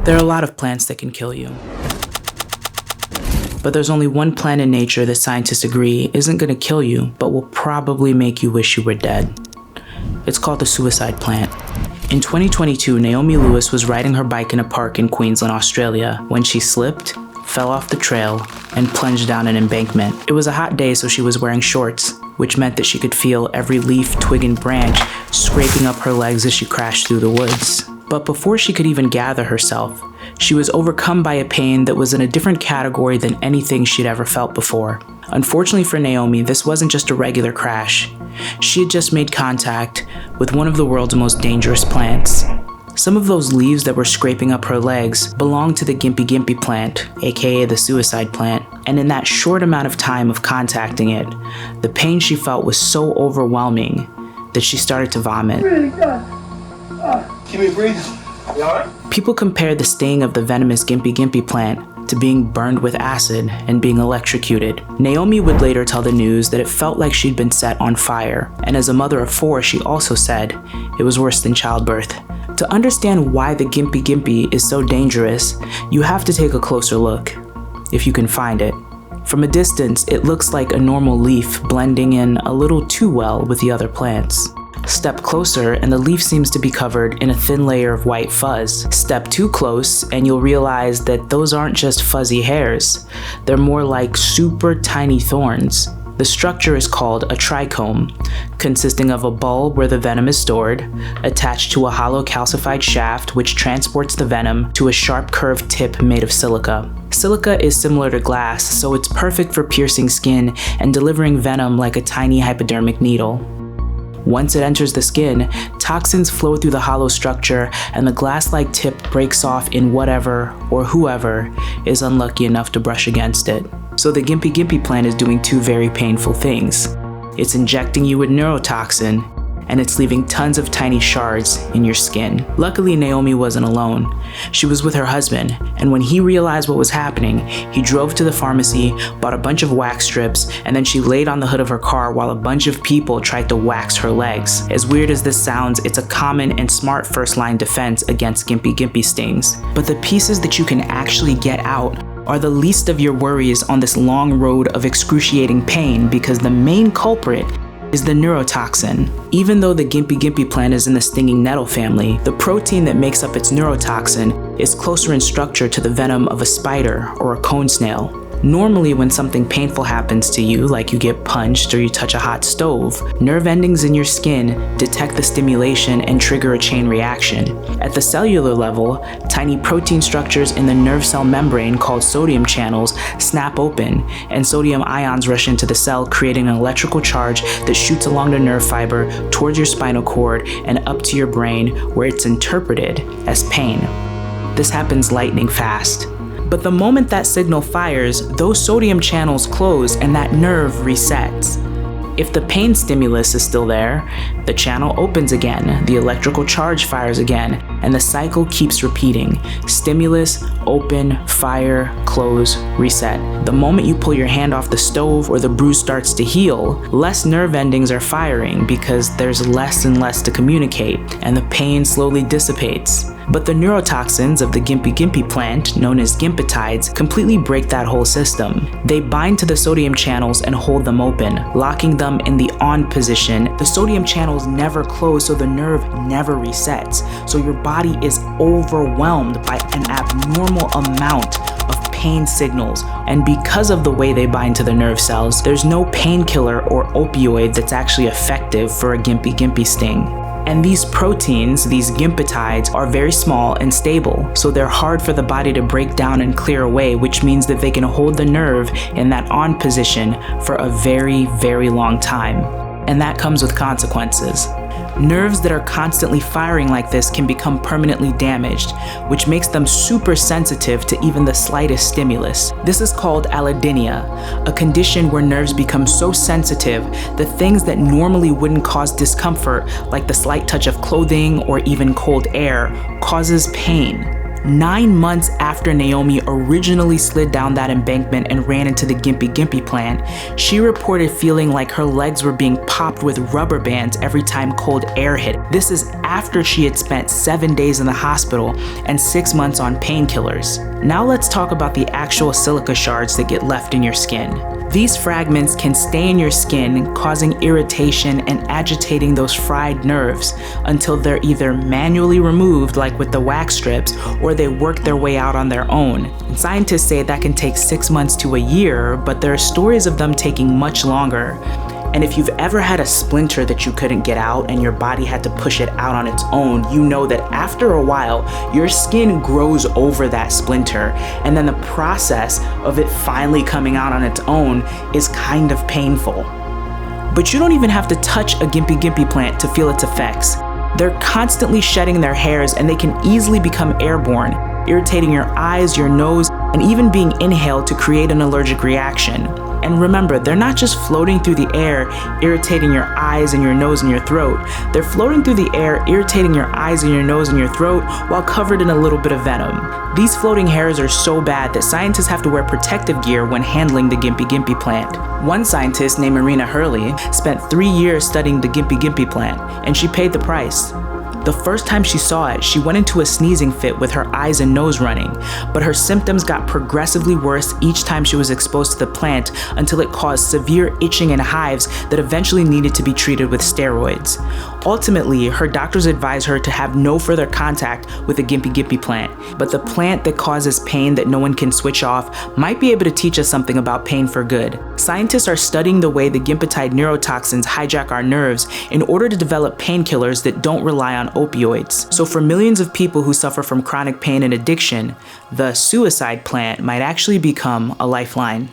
There are a lot of plants that can kill you. But there's only one plant in nature that scientists agree isn't going to kill you, but will probably make you wish you were dead. It's called the suicide plant. In 2022, Naomi Lewis was riding her bike in a park in Queensland, Australia, when she slipped, fell off the trail, and plunged down an embankment. It was a hot day, so she was wearing shorts, which meant that she could feel every leaf, twig, and branch scraping up her legs as she crashed through the woods. But before she could even gather herself, she was overcome by a pain that was in a different category than anything she'd ever felt before. Unfortunately for Naomi, this wasn't just a regular crash. She had just made contact with one of the world's most dangerous plants. Some of those leaves that were scraping up her legs belonged to the Gimpy Gimpy plant, aka the suicide plant, and in that short amount of time of contacting it, the pain she felt was so overwhelming that she started to vomit. Really good. Can we breathe? You alright? People compare the sting of the venomous Gimpy Gimpy plant to being burned with acid and being electrocuted. Naomi would later tell the news that it felt like she'd been set on fire, and as a mother of 4, she also said it was worse than childbirth. To understand why the Gimpy Gimpy is so dangerous, you have to take a closer look, if you can find it. From a distance, it looks like a normal leaf blending in a little too well with the other plants. Step closer and the leaf seems to be covered in a thin layer of white fuzz. Step too close and you'll realize that those aren't just fuzzy hairs. They're more like super tiny thorns. The structure is called a trichome, consisting of a bulb where the venom is stored, attached to a hollow calcified shaft which transports the venom to a sharp curved tip made of silica. Silica is similar to glass, so it's perfect for piercing skin and delivering venom like a tiny hypodermic needle. Once it enters the skin, toxins flow through the hollow structure and the glass-like tip breaks off in whatever or whoever is unlucky enough to brush against it. So the Gimpy Gimpy plant is doing 2 very painful things. It's injecting you with neurotoxin, and it's leaving tons of tiny shards in your skin. Luckily, Naomi wasn't alone. She was with her husband, and when he realized what was happening, he drove to the pharmacy, bought a bunch of wax strips, and then she laid on the hood of her car while a bunch of people tried to wax her legs. As weird as this sounds, it's a common and smart first-line defense against Gimpy Gimpy stings. But the pieces that you can actually get out are the least of your worries on this long road of excruciating pain, because the main culprit is the neurotoxin. Even though the Gimpy Gimpy plant is in the stinging nettle family, the protein that makes up its neurotoxin is closer in structure to the venom of a spider or a cone snail. Normally, when something painful happens to you, like you get punched or you touch a hot stove, nerve endings in your skin detect the stimulation and trigger a chain reaction. At the cellular level, tiny protein structures in the nerve cell membrane called sodium channels snap open, and sodium ions rush into the cell, creating an electrical charge that shoots along the nerve fiber towards your spinal cord and up to your brain, where it's interpreted as pain. This happens lightning fast. But the moment that signal fires, those sodium channels close and that nerve resets. If the pain stimulus is still there, the channel opens again, the electrical charge fires again, and the cycle keeps repeating. Stimulus, open, fire, close, reset. The moment you pull your hand off the stove or the bruise starts to heal, less nerve endings are firing because there's less and less to communicate, and the pain slowly dissipates. But the neurotoxins of the Gimpy Gimpy plant, known as gimpetides, completely break that whole system. They bind to the sodium channels and hold them open, locking them in the on position. The sodium channels never close, so the nerve never resets. So your body is overwhelmed by an abnormal amount of pain signals. And because of the way they bind to the nerve cells, there's no painkiller or opioid that's actually effective for a Gimpy Gimpy sting. And these proteins, these gimpetides, are very small and stable, so they're hard for the body to break down and clear away, which means that they can hold the nerve in that on position for a very, very long time. And that comes with consequences. Nerves that are constantly firing like this can become permanently damaged, which makes them super sensitive to even the slightest stimulus. This is called allodynia, a condition where nerves become so sensitive that things that normally wouldn't cause discomfort, like the slight touch of clothing or even cold air, causes pain. 9 months after Naomi originally slid down that embankment and ran into the Gimpy Gimpy plant, she reported feeling like her legs were being popped with rubber bands every time cold air hit. This is after she had spent 7 days in the hospital and 6 months on painkillers. Now let's talk about the actual silica shards that get left in your skin. These fragments can stay in your skin, causing irritation and agitating those fried nerves until they're either manually removed, like with the wax strips, or they work their way out on their own. And scientists say that can take 6 months to a year, but there are stories of them taking much longer. And if you've ever had a splinter that you couldn't get out and your body had to push it out on its own, you know that after a while, your skin grows over that splinter, and then the process of it finally coming out on its own is kind of painful. But you don't even have to touch a Gimpy Gimpy plant to feel its effects. They're constantly shedding their hairs, and they can easily become airborne, irritating your eyes, your nose, and even being inhaled to create an allergic reaction. And remember, they're not just floating through the air, irritating your eyes and your nose and your throat. They're floating through the air, irritating your eyes and your nose and your throat while covered in a little bit of venom. These floating hairs are so bad that scientists have to wear protective gear when handling the Gimpy Gimpy plant. One scientist named Marina Hurley spent 3 years studying the Gimpy Gimpy plant, and she paid the price. The first time she saw it, she went into a sneezing fit with her eyes and nose running, but her symptoms got progressively worse each time she was exposed to the plant until it caused severe itching and hives that eventually needed to be treated with steroids. Ultimately, her doctors advised her to have no further contact with the Gimpy Gimpy plant, but the plant that causes pain that no one can switch off might be able to teach us something about pain for good. Scientists are studying the way the gimpotide neurotoxins hijack our nerves in order to develop painkillers that don't rely on opioids. So for millions of people who suffer from chronic pain and addiction, the suicide plant might actually become a lifeline.